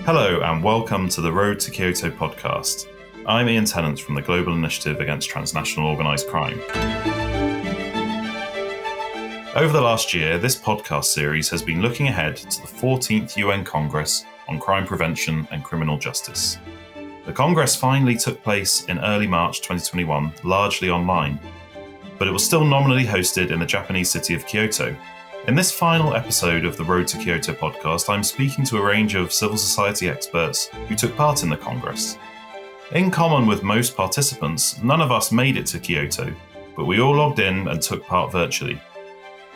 Hello and welcome to the Road to Kyoto podcast. I'm Ian Tennant from the Global Initiative Against Transnational Organised Crime. Over the last year, this podcast series has been looking ahead to the 14th UN Congress on Crime Prevention and Criminal Justice. The Congress finally took place in early March 2021, largely online, but it was still nominally hosted in the Japanese city of Kyoto. In this final episode of the Road to Kyoto podcast, I'm speaking to a range of civil society experts who took part in the Congress. In common with most participants, none of us made it to Kyoto, but we all logged in and took part virtually.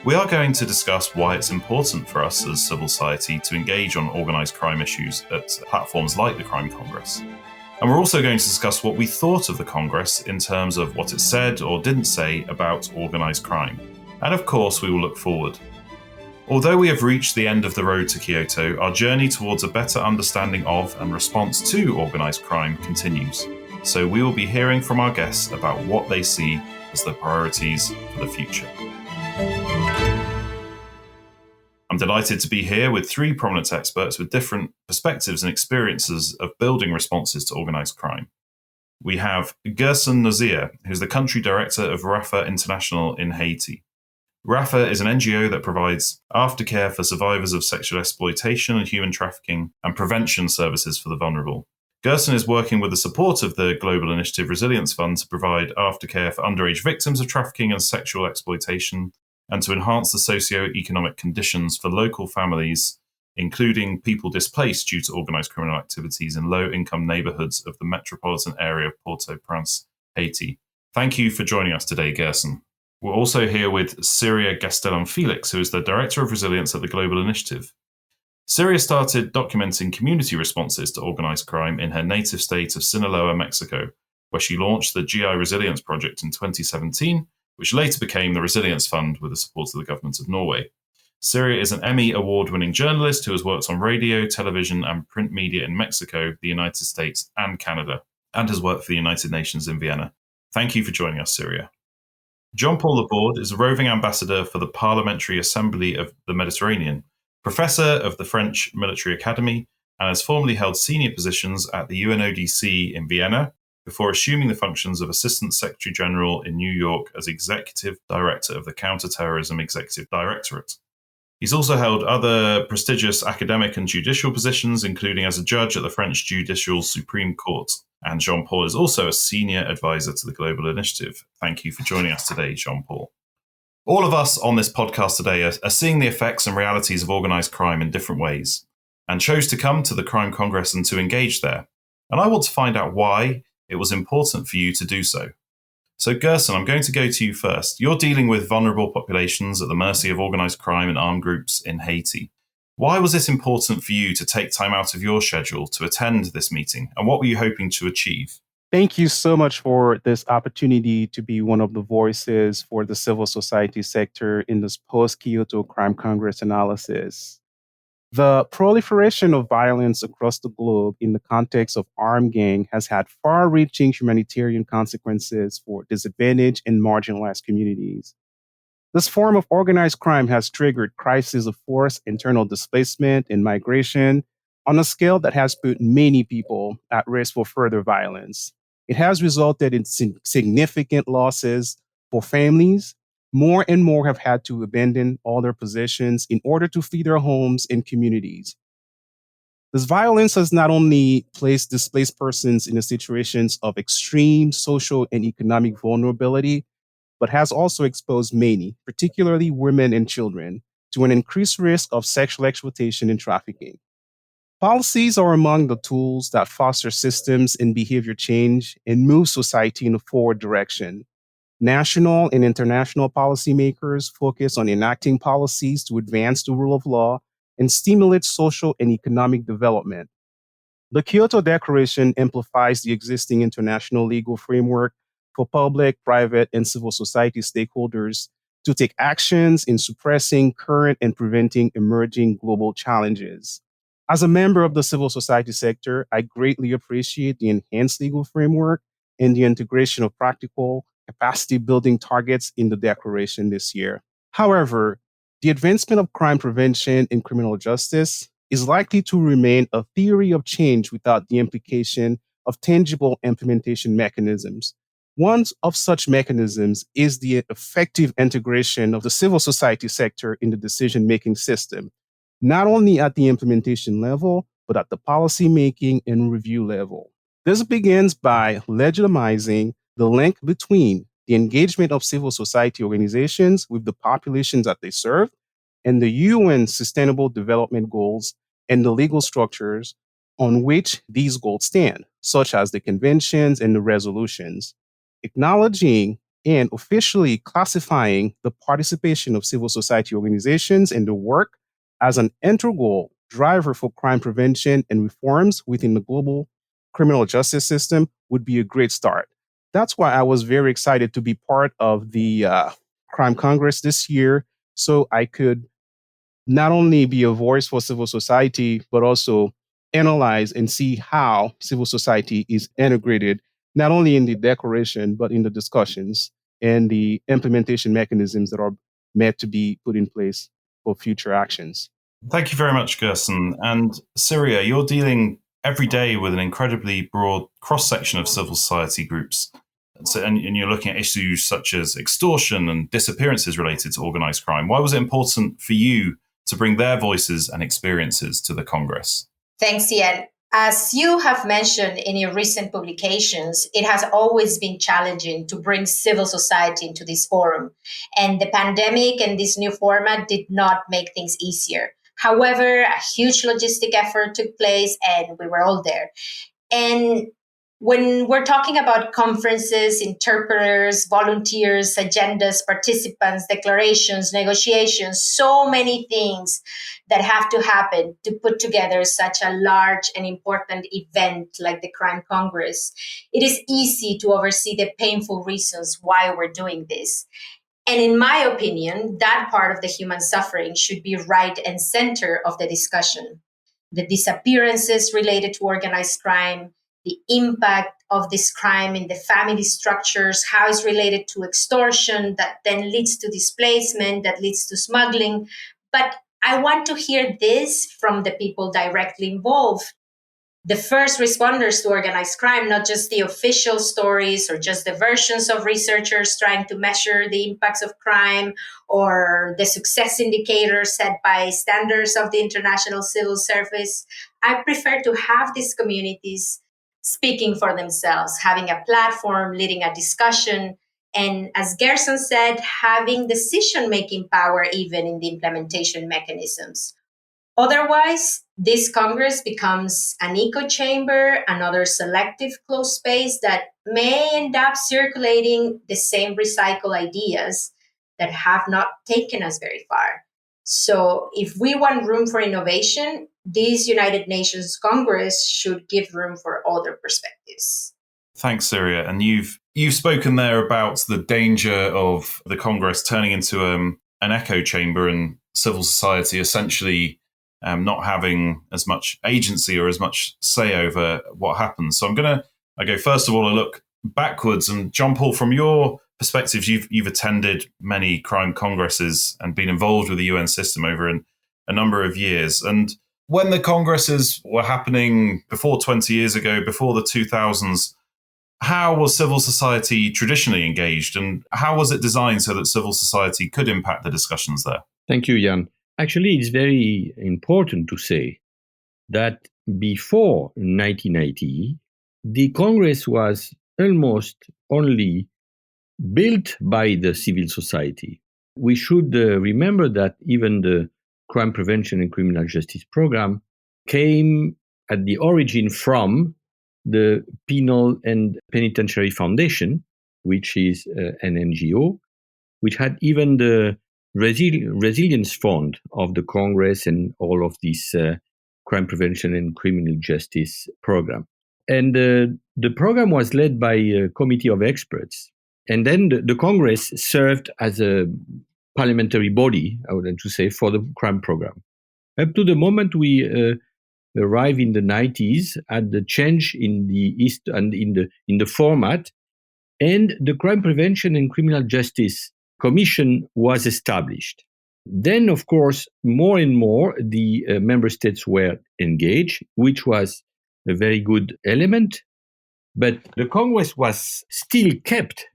We are going to discuss why it's important for us as civil society to engage on organised crime issues at platforms like the Crime Congress. And we're also going to discuss what we thought of the Congress in terms of what it said or didn't say about organised crime. And of course, we will look forward. Although we have reached the end of the road to Kyoto, our journey towards a better understanding of and response to organised crime continues. So we will be hearing from our guests about what they see as the priorities for the future. I'm delighted to be here with three prominent experts with different perspectives and experiences of building responses to organised crime. We have Gerson Nazir, who's the country director of RAFA International in Haiti. RAFA is an NGO that provides aftercare for survivors of sexual exploitation and human trafficking and prevention services for the vulnerable. Gerson is working with the support of the Global Initiative Resilience Fund to provide aftercare for underage victims of trafficking and sexual exploitation and to enhance the socio-economic conditions for local families, including people displaced due to organised criminal activities in low-income neighbourhoods of the metropolitan area of Port-au-Prince, Haiti. Thank you for joining us today, Gerson. We're also here with Syria Gastelum-Felix, who is the Director of Resilience at the Global Initiative. Syria started documenting community responses to organised crime in her native state of Sinaloa, Mexico, where she launched the GI Resilience Project in 2017, which later became the Resilience Fund with the support of the government of Norway. Syria is an Emmy award-winning journalist who has worked on radio, television and print media in Mexico, the United States and Canada, and has worked for the United Nations in Vienna. Thank you for joining us, Syria. Jean-Paul Laborde is a roving ambassador for the Parliamentary Assembly of the Mediterranean, professor of the French Military Academy, and has formerly held senior positions at the UNODC in Vienna before assuming the functions of Assistant Secretary General in New York as Executive Director of the Counterterrorism Executive Directorate. He's also held other prestigious academic and judicial positions, including as a judge at the French Judicial Supreme Court. And Jean-Paul is also a senior advisor to the Global Initiative. Thank you for joining us today, Jean-Paul. All of us on this podcast today are seeing the effects and realities of organised crime in different ways and chose to come to the Crime Congress and to engage there. And I want to find out why it was important for you to do so. So Gerson, I'm going to go to you first. You're dealing with vulnerable populations at the mercy of organised crime and armed groups in Haiti. Why was it important for you to take time out of your schedule to attend this meeting? And what were you hoping to achieve? Thank you so much for this opportunity to be one of the voices for the civil society sector in this post-Kyoto Crime Congress analysis. The proliferation of violence across the globe in the context of armed gang has had far-reaching humanitarian consequences for disadvantaged and marginalized communities. This form of organized crime has triggered crises of forced internal displacement and migration on a scale that has put many people at risk for further violence. It has resulted in significant losses for families. More and more have had to abandon all their possessions in order to flee their homes and communities. This violence has not only placed displaced persons in situations of extreme social and economic vulnerability, but has also exposed many, particularly women and children, to an increased risk of sexual exploitation and trafficking. Policies are among the tools that foster systems and behavior change and move society in a forward direction. National and international policymakers focus on enacting policies to advance the rule of law and stimulate social and economic development. The Kyoto Declaration amplifies the existing international legal framework for public, private, and civil society stakeholders to take actions in suppressing current and preventing emerging global challenges. As a member of the civil society sector, I greatly appreciate the enhanced legal framework and the integration of practical capacity building targets in the declaration this year. However, the advancement of crime prevention and criminal justice is likely to remain a theory of change without the implication of tangible implementation mechanisms. One of such mechanisms is the effective integration of the civil society sector in the decision making system, not only at the implementation level, but at the policy making and review level. This begins by legitimizing the link between the engagement of civil society organizations with the populations that they serve and the UN Sustainable Development Goals and the legal structures on which these goals stand, such as the conventions and the resolutions. Acknowledging and officially classifying the participation of civil society organizations in the work as an integral driver for crime prevention and reforms within the global criminal justice system would be a great start. That's why I was very excited to be part of the Crime Congress this year, so I could not only be a voice for civil society, but also analyze and see how civil society is integrated, not only in the declaration, but in the discussions and the implementation mechanisms that are meant to be put in place for future actions. Thank you very much, Gerson. And Syria, you're dealing every day with an incredibly broad cross-section of civil society groups. And you're looking at issues such as extortion and disappearances related to organized crime. Why was it important for you to bring their voices and experiences to the Congress? Thanks, Ian. As you have mentioned in your recent publications, it has always been challenging to bring civil society into this forum. And the pandemic and this new format did not make things easier. However, a huge logistic effort took place and we were all there. And when we're talking about conferences, interpreters, volunteers, agendas, participants, declarations, negotiations, so many things that have to happen to put together such a large and important event like the Crime Congress, it is easy to oversee the painful reasons why we're doing this. And in my opinion, that part of the human suffering should be right and center of the discussion. The disappearances related to organized crime, the impact of this crime in the family structures, how it's related to extortion that then leads to displacement, that leads to smuggling. But I want to hear this from the people directly involved, the first responders to organized crime, not just the official stories or just the versions of researchers trying to measure the impacts of crime or the success indicators set by standards of the International Civil Service. I prefer to have these communities speaking for themselves, having a platform, leading a discussion, and as Gerson said, having decision-making power even in the implementation mechanisms. Otherwise, this Congress becomes an echo chamber, another selective closed space that may end up circulating the same recycled ideas that have not taken us very far. So if we want room for innovation, this United Nations Congress should give room for other perspectives. Thanks, Syria. And you've spoken there about the danger of the Congress turning into an echo chamber and civil society essentially not having as much agency or as much say over what happens. So I go first of all, I look backwards, and John Paul, from your perspective, you've attended many crime congresses and been involved with the UN system over a number of years. And when the congresses were happening before 20 years ago, before the 2000s, how was civil society traditionally engaged, and how was it designed so that civil society could impact the discussions there? Thank you, Jan. Actually, it's very important to say that before 1990, the Congress was almost only built by the civil society. We should remember that even the Crime Prevention and Criminal Justice Program came at the origin from the Penal and Penitentiary Foundation, which is an NGO, which had even the resilience fund of the Congress and all of this crime prevention and criminal justice program. And the program was led by a committee of experts. And then the Congress served as a parliamentary body, I would like to say, for the crime program. Up to the moment we arrive in the 90s at the change in the East and in the format, and the Crime Prevention and Criminal Justice Commission was established. Then, of course, more and more the member states were engaged, which was a very good element. But the Congress was still kept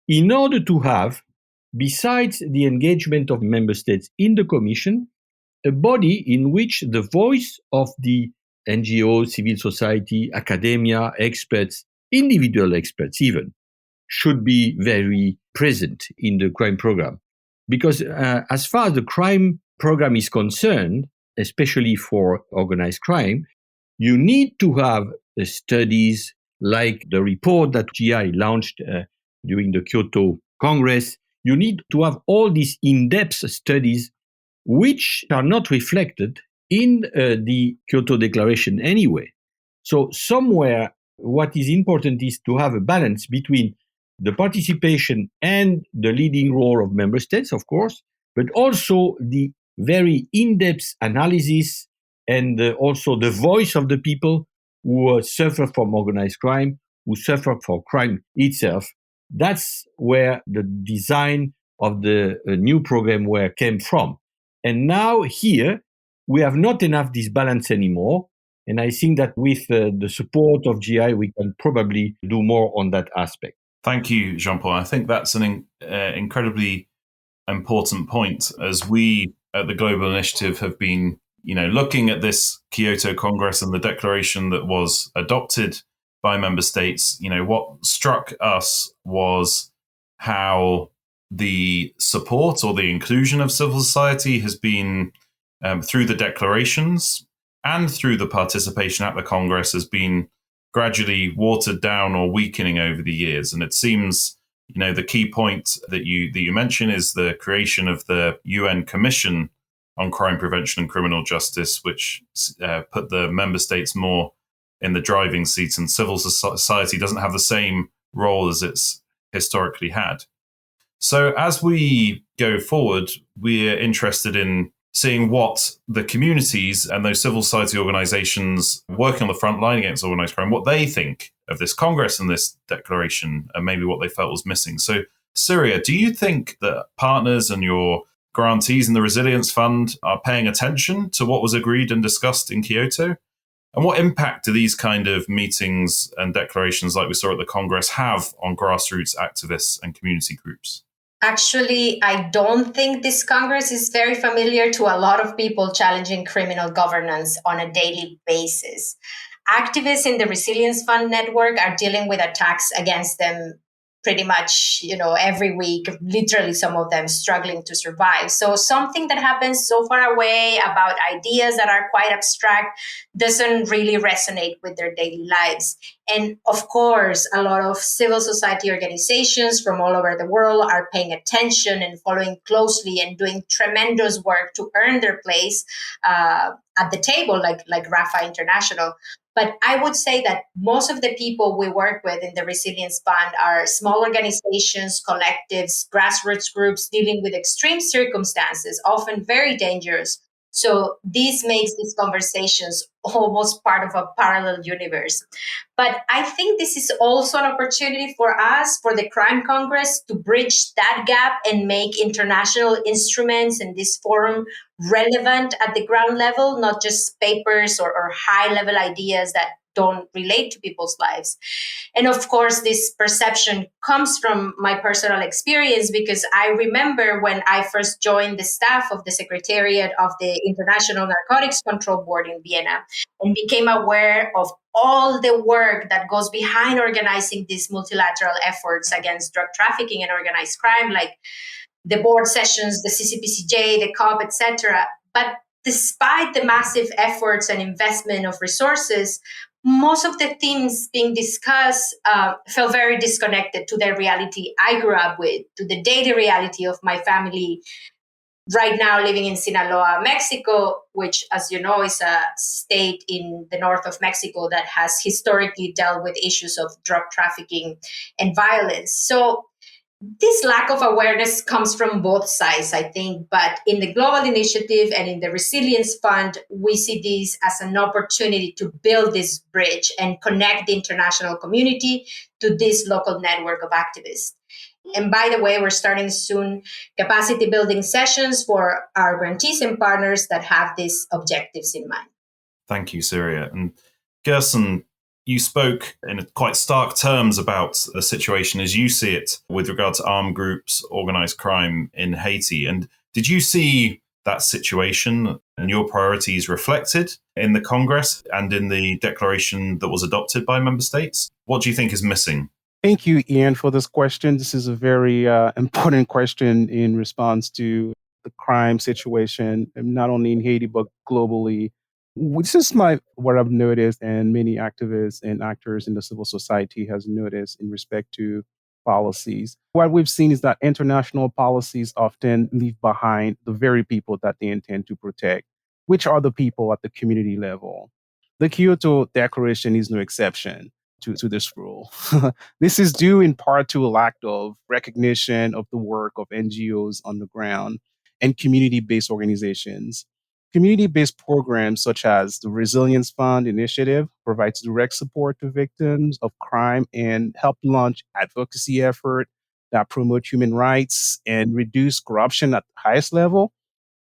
in order to have, besides the engagement of member states in the Commission, a body in which the voice of the NGO, civil society, academia, experts, individual experts even, should be very present in the crime program. Because as far as the crime program is concerned, especially for organized crime, you need to have studies like the report that GI launched during the Kyoto Congress. You need to have all these in-depth studies which are not reflected in the Kyoto Declaration anyway. So somewhere what is important is to have a balance between the participation and the leading role of member states, of course, but also the very in-depth analysis and also the voice of the people who suffer from organized crime, who suffer from crime itself. That's where the design of the new program came from. And now here, we have not enough this balance anymore. And I think that with the support of GI, we can probably do more on that aspect. Thank you, Jean-Paul. I think that's an incredibly important point, as we at the Global Initiative have been, looking at this Kyoto Congress and the declaration that was adopted by member states. What struck us was how the support or the inclusion of civil society has been through the declarations and through the participation at the Congress has been gradually watered down or weakening over the years. And it seems, the key point that you mention is the creation of the UN Commission on Crime Prevention and Criminal Justice, which put the member states more in the driving seat, and civil society doesn't have the same role as it's historically had. So as we go forward, we're interested in seeing what the communities and those civil society organizations working on the front line against organized crime, what they think of this Congress and this declaration, and maybe what they felt was missing. So, Syria, do you think that partners and your grantees in the Resilience Fund are paying attention to what was agreed and discussed in Kyoto? And what impact do these kind of meetings and declarations like we saw at the Congress have on grassroots activists and community groups? Actually, I don't think this Congress is very familiar to a lot of people challenging criminal governance on a daily basis. Activists in the Resilience Fund network are dealing with attacks against them pretty much, every week, literally some of them struggling to survive. So something that happens so far away about ideas that are quite abstract doesn't really resonate with their daily lives. And of course, a lot of civil society organizations from all over the world are paying attention and following closely and doing tremendous work to earn their place at the table, like RAFA International. But I would say that most of the people we work with in the Resilience Fund are small organizations, collectives, grassroots groups dealing with extreme circumstances, often very dangerous. So this makes these conversations almost part of a parallel universe. But I think this is also an opportunity for us, for the Crime Congress, to bridge that gap and make international instruments in this forum relevant at the ground level, not just papers or high-level ideas that don't relate to people's lives. And of course, this perception comes from my personal experience, because I remember when I first joined the staff of the Secretariat of the International Narcotics Control Board in Vienna and became aware of all the work that goes behind organizing these multilateral efforts against drug trafficking and organized crime, like the board sessions, the CCPCJ, the COP, etc. But despite the massive efforts and investment of resources, most of the themes being discussed felt very disconnected to the reality I grew up with, to the daily reality of my family right now living in Sinaloa, Mexico, which, as you know, is a state in the north of Mexico that has historically dealt with issues of drug trafficking and violence. So this lack of awareness comes from both sides, I think. But in the Global Initiative and in the Resilience Fund, we see this as an opportunity to build this bridge and connect the international community to this local network of activists. And by the way, we're starting soon capacity building sessions for our grantees and partners that have these objectives in mind. Thank you, Syria. And Gerson, you spoke in quite stark terms about the situation as you see it with regard to armed groups, organized crime in Haiti. And did you see that situation and your priorities reflected in the Congress and in the declaration that was adopted by member states? What do you think is missing? Thank you, Ian, for this question. This is a very important question in response to the crime situation, not only in Haiti, but globally. This is what I've noticed, and many activists and actors in the civil society has noticed in respect to policies. What we've seen is that international policies often leave behind the very people that they intend to protect, which are the people at the community level. The Kyoto Declaration is no exception to this rule. This is due in part to a lack of recognition of the work of NGOs on the ground and community based organizations. Community based programs such as the Resilience Fund initiative provides direct support to victims of crime and help launch advocacy efforts that promote human rights and reduce corruption at the highest level.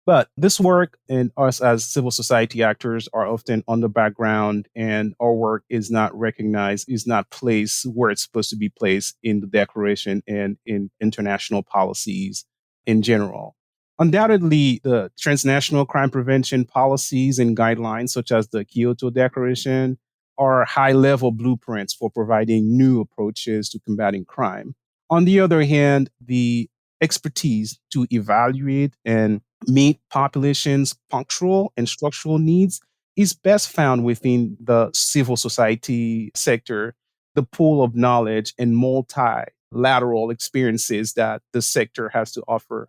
But this work and us as civil society actors are often on the background, and our work is not recognized, is not placed where it's supposed to be placed in the declaration and in international policies in general. Undoubtedly, the transnational crime prevention policies and guidelines, such as the Kyoto Declaration, are high level blueprints for providing new approaches to combating crime. On the other hand, the expertise to evaluate and meet populations' punctual and structural needs is best found within the civil society sector, the pool of knowledge and multilateral experiences that the sector has to offer.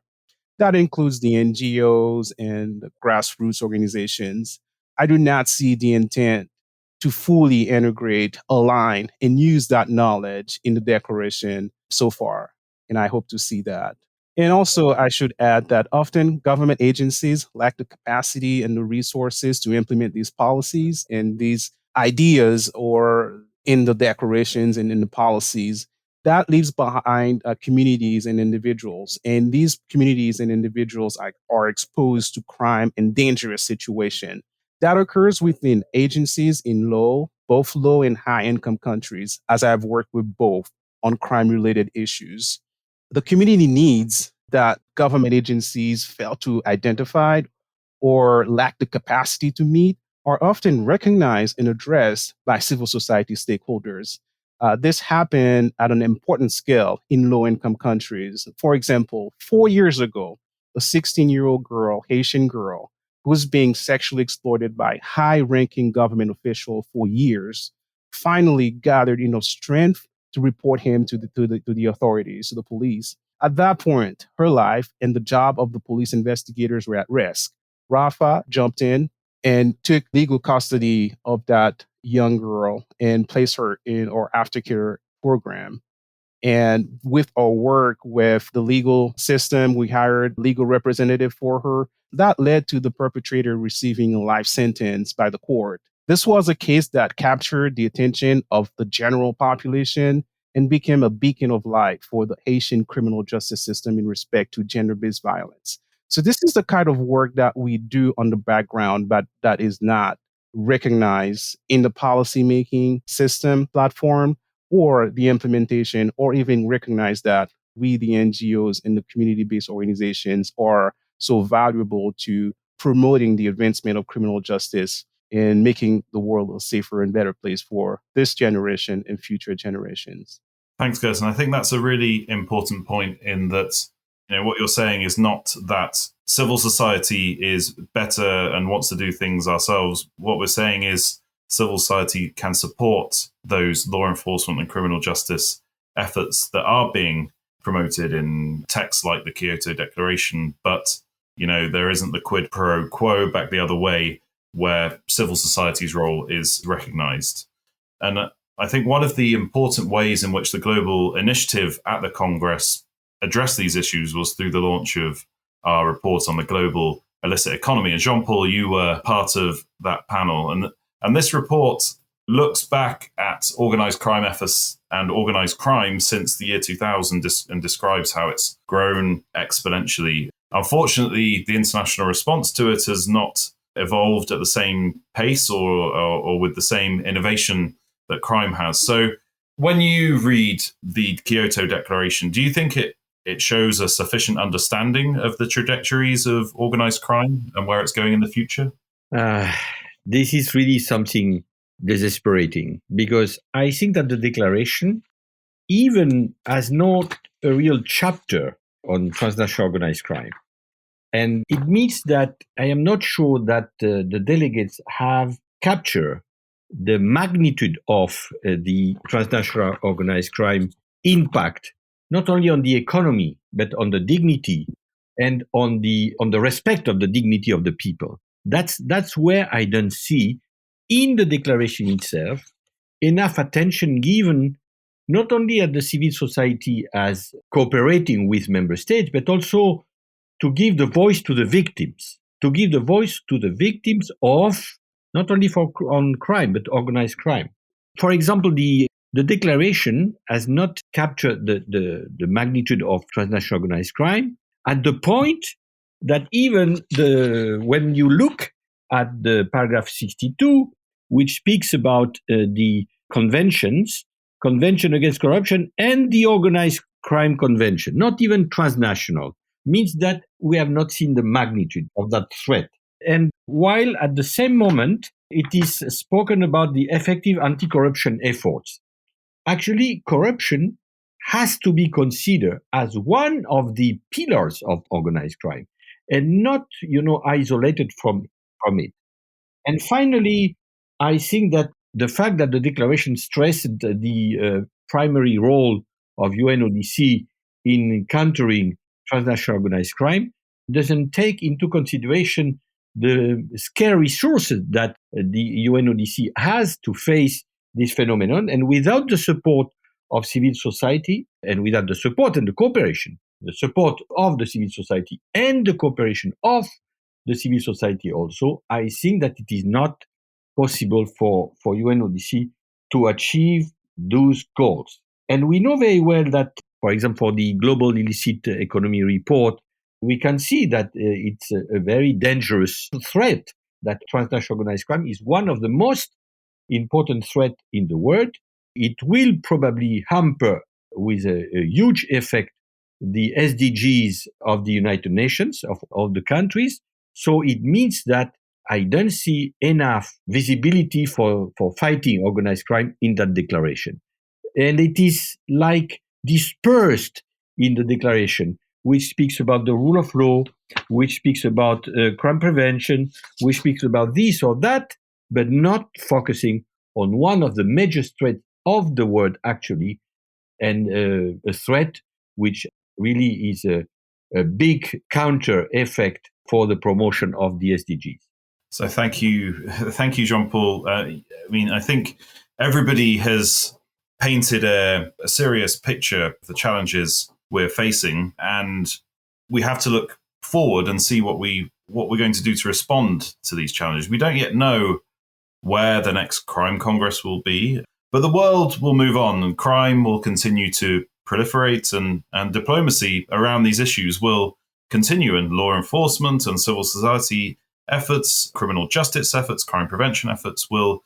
That includes the NGOs and the grassroots organizations. I do not see the intent to fully integrate, align, and use that knowledge in the declaration so far. And I hope to see that. And also, I should add that often government agencies lack the capacity and the resources to implement these policies and these ideas or in the declarations and in the policies. That leaves behind communities and individuals. And these communities and individuals are exposed to crime and dangerous situations. That occurs within agencies in both low and high income countries, as I've worked with both on crime related issues. The community needs that government agencies fail to identify or lack the capacity to meet are often recognized and addressed by civil society stakeholders. This happened at an important scale in low income countries. For example, 4 years ago, a 16-year-old girl, Haitian girl, who was being sexually exploited by high ranking government official for years, finally gathered enough strength to report him to the authorities, to the police. At that point, her life and the job of the police investigators were at risk. Rafa jumped in and took legal custody of that young girl and placed her in our aftercare program. And with our work with the legal system, we hired legal representative for her. That led to the perpetrator receiving a life sentence by the court. This was a case that captured the attention of the general population and became a beacon of light for the Haitian criminal justice system in respect to gender-based violence. So this is the kind of work that we do on the background, but that is not recognized in the policymaking system platform or the implementation, or even recognize that we, the NGOs and the community-based organizations, are so valuable to promoting the advancement of criminal justice and making the world a safer and better place for this generation and future generations. Thanks, Gerson. I think that's a really important point in that, what you're saying is not that civil society is better and wants to do things ourselves. What we're saying is civil society can support those law enforcement and criminal justice efforts that are being promoted in texts like the Kyoto Declaration, but there isn't the quid pro quo back the other way where civil society's role is recognized. And I think one of the important ways in which the global initiative at the Congress addressed these issues was through the launch of our report on the global illicit economy. And Jean-Paul, you were part of that panel. And this report looks back at organized crime efforts and organized crime since the year 2000 and describes how it's grown exponentially. Unfortunately, the international response to it has not evolved at the same pace or with the same innovation that crime has. So when you read the Kyoto Declaration, do you think it shows a sufficient understanding of the trajectories of organized crime and where it's going in the future? This is really something desesperating, because I think that the declaration even has not a real chapter on transnational organized crime. And it means that I am not sure that the delegates have captured the magnitude of the transnational organized crime impact, not only on the economy, but on the dignity and on the respect of the dignity of the people. That's where I don't see in the declaration itself enough attention given not only at the civil society as cooperating with member states, but also to give the voice to the victims, of not only on crime, but organized crime. For example, the declaration has not captured the magnitude of transnational organized crime at the point that even when you look at the paragraph 62, which speaks about the Convention Against Corruption and the Organized Crime Convention, not even transnational, means that we have not seen the magnitude of that threat. And while at the same moment, it is spoken about the effective anti-corruption efforts, actually corruption has to be considered as one of the pillars of organized crime and not, isolated from it. And finally, I think that the fact that the declaration stressed the primary role of UNODC in countering transnational organized crime doesn't take into consideration the scarce resources that the UNODC has to face this phenomenon. And without the support of civil society, and without the support and the support of the civil society and the cooperation of the civil society also, I think that it is not possible for UNODC to achieve those goals. And we know very well that, for example, for the Global Illicit Economy report, we can see that it's a very dangerous threat, that transnational organized crime is one of the most important threats in the world. It will probably hamper with a huge effect the SDGs of the United Nations, of all the countries. So it means that I don't see enough visibility for fighting organized crime in that declaration. And it is like dispersed in the declaration, which speaks about the rule of law, which speaks about crime prevention, which speaks about this or that, but not focusing on one of the major threats of the world, actually, and a threat which really is a big counter effect for the promotion of the SDGs. So thank you, Jean-Paul. I think everybody has painted a serious picture of the challenges we're facing, and we have to look forward and see what we're going to do to respond to these challenges. We don't yet know where the next crime congress will be, but the world will move on and crime will continue to proliferate, and diplomacy around these issues will continue, and law enforcement and civil society efforts, criminal justice efforts, crime prevention efforts will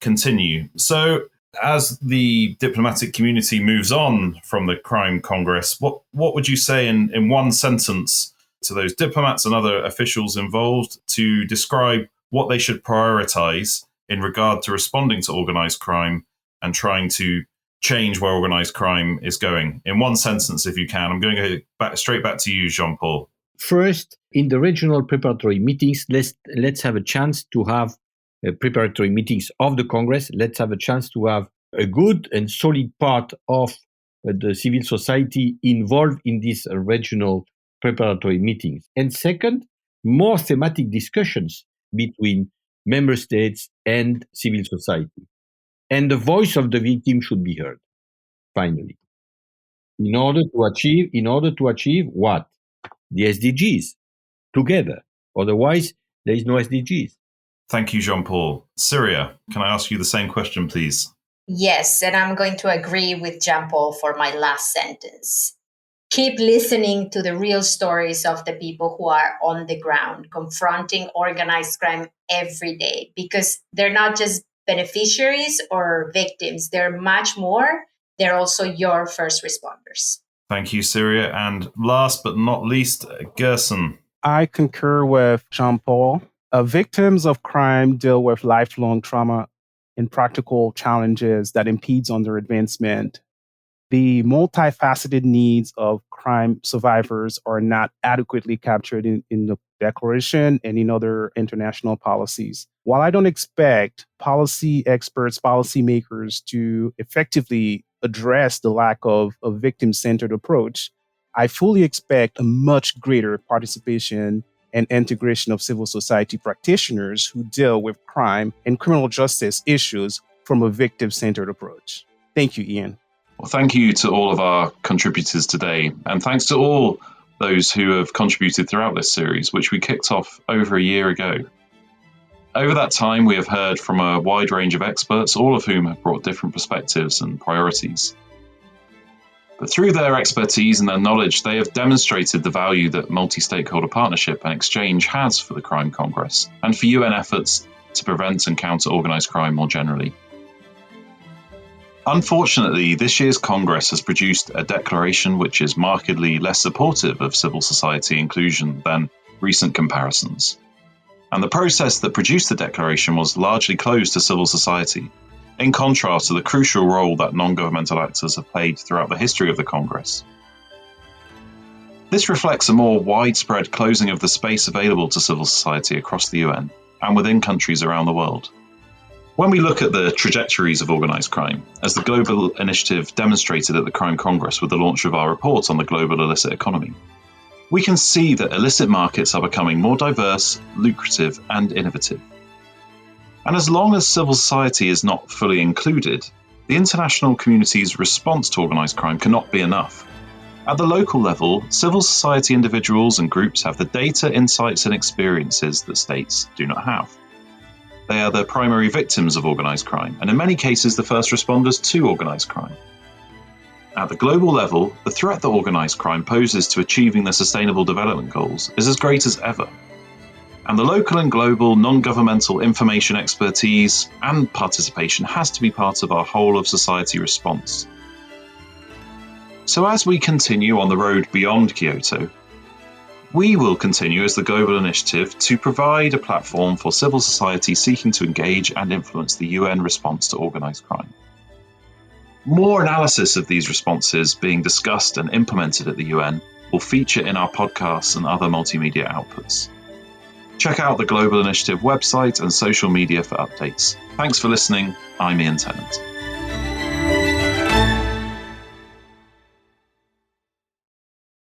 continue. So as the diplomatic community moves on from the Crime Congress, what would you say in one sentence to those diplomats and other officials involved to describe what they should prioritize in regard to responding to organized crime and trying to change where organized crime is going? In one sentence, if you can. I'm going to go straight back to you, Jean-Paul. First, in the regional preparatory meetings, let's have a chance to have preparatory meetings of the Congress. Let's have a chance to have a good and solid part of the civil society involved in these regional preparatory meetings. And second, more thematic discussions between member states and civil society. And the voice of the victim should be heard, finally. In order to achieve what? The SDGs together. Otherwise, there is no SDGs. Thank you, Jean-Paul. Syria, can I ask you the same question, please? Yes, and I'm going to agree with Jean-Paul for my last sentence. Keep listening to the real stories of the people who are on the ground, confronting organized crime every day, because they're not just beneficiaries or victims, they're much more. They're also your first responders. Thank you, Syria. And last but not least, Gerson. I concur with Jean-Paul. Victims of crime deal with lifelong trauma and practical challenges that impedes on their advancement. The multifaceted needs of crime survivors are not adequately captured in the Declaration and in other international policies. While I don't expect policy experts, policymakers to effectively address the lack of a victim-centered approach, I fully expect a much greater participation and integration of civil society practitioners who deal with crime and criminal justice issues from a victim-centered approach. Thank you, Ian. Well, thank you to all of our contributors today, and thanks to all those who have contributed throughout this series, which we kicked off over a year ago. Over that time, we have heard from a wide range of experts, all of whom have brought different perspectives and priorities. But through their expertise and their knowledge, they have demonstrated the value that multi-stakeholder partnership and exchange has for the Crime Congress and for UN efforts to prevent and counter organised crime more generally. Unfortunately, this year's Congress has produced a declaration which is markedly less supportive of civil society inclusion than recent comparisons. And the process that produced the declaration was largely closed to civil society, in contrast to the crucial role that non-governmental actors have played throughout the history of the Congress. This reflects a more widespread closing of the space available to civil society across the UN and within countries around the world. When we look at the trajectories of organised crime, as the Global Initiative demonstrated at the Crime Congress with the launch of our report on the global illicit economy, we can see that illicit markets are becoming more diverse, lucrative, and innovative. And as long as civil society is not fully included, the international community's response to organised crime cannot be enough. At the local level, civil society individuals and groups have the data, insights, and experiences that states do not have. They are the primary victims of organised crime, and in many cases the first responders to organised crime. At the global level, the threat that organised crime poses to achieving the Sustainable Development Goals is as great as ever. And the local and global non-governmental information expertise and participation has to be part of our whole of society response. So as we continue on the road beyond Kyoto, we will continue as the Global Initiative to provide a platform for civil society seeking to engage and influence the UN response to organised crime. More analysis of these responses being discussed and implemented at the UN will feature in our podcasts and other multimedia outputs. Check out the Global Initiative website and social media for updates. Thanks for listening. I'm Ian Tennant.